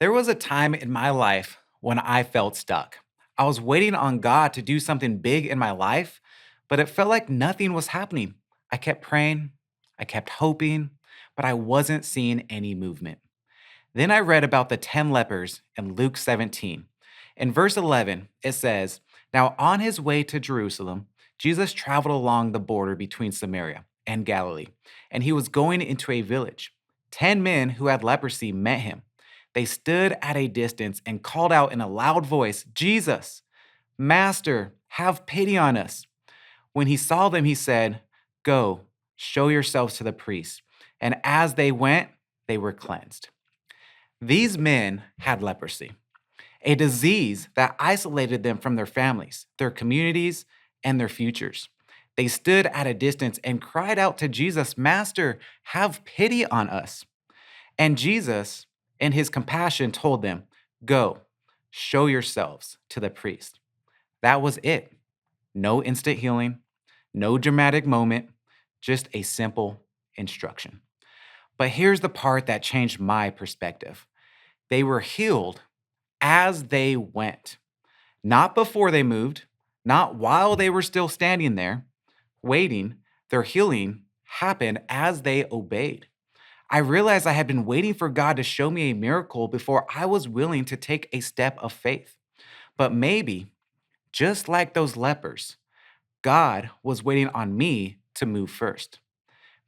There was a time in my life when I felt stuck. I was waiting on God to do something big in my life, but it felt like nothing was happening. I kept praying, I kept hoping, but I wasn't seeing any movement. Then I read about the 10 lepers in Luke 17. In verse 11, it says, "Now on his way to Jerusalem, Jesus traveled along the border between Samaria and Galilee, and he was going into a village. 10 men who had leprosy met him. They stood at a distance and called out in a loud voice, 'Jesus, Master, have pity on us.' When he saw them, he said, 'Go, show yourselves to the priests.' And as they went, they were cleansed." These men had leprosy, a disease that isolated them from their families, their communities, and their futures. They stood at a distance and cried out to Jesus, "Master, have pity on us." And Jesus, in his compassion, told them, "Go, show yourselves to the priest." That was it. No instant healing, no dramatic moment, just a simple instruction. But here's the part that changed my perspective. They were healed as they went, not before they moved, not while they were still standing there waiting. Their healing happened as they obeyed. I realized I had been waiting for God to show me a miracle before I was willing to take a step of faith. But maybe, just like those lepers, God was waiting on me to move first.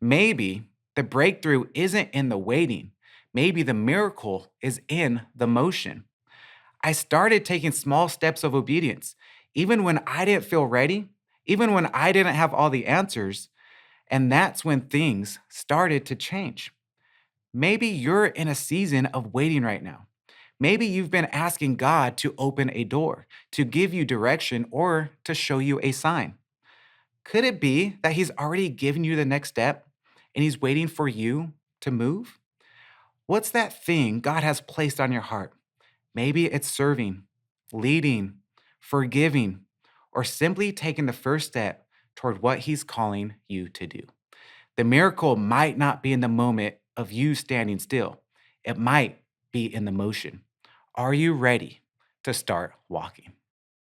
Maybe the breakthrough isn't in the waiting. Maybe the miracle is in the motion. I started taking small steps of obedience, even when I didn't feel ready, even when I didn't have all the answers. And that's when things started to change. Maybe you're in a season of waiting right now. Maybe you've been asking God to open a door, to give you direction, or to show you a sign. Could it be that He's already given you the next step and He's waiting for you to move? What's that thing God has placed on your heart? Maybe it's serving, leading, forgiving, or simply taking the first step toward what He's calling you to do. The miracle might not be in the moment of you standing still, it might be in the motion. Are you ready to start walking?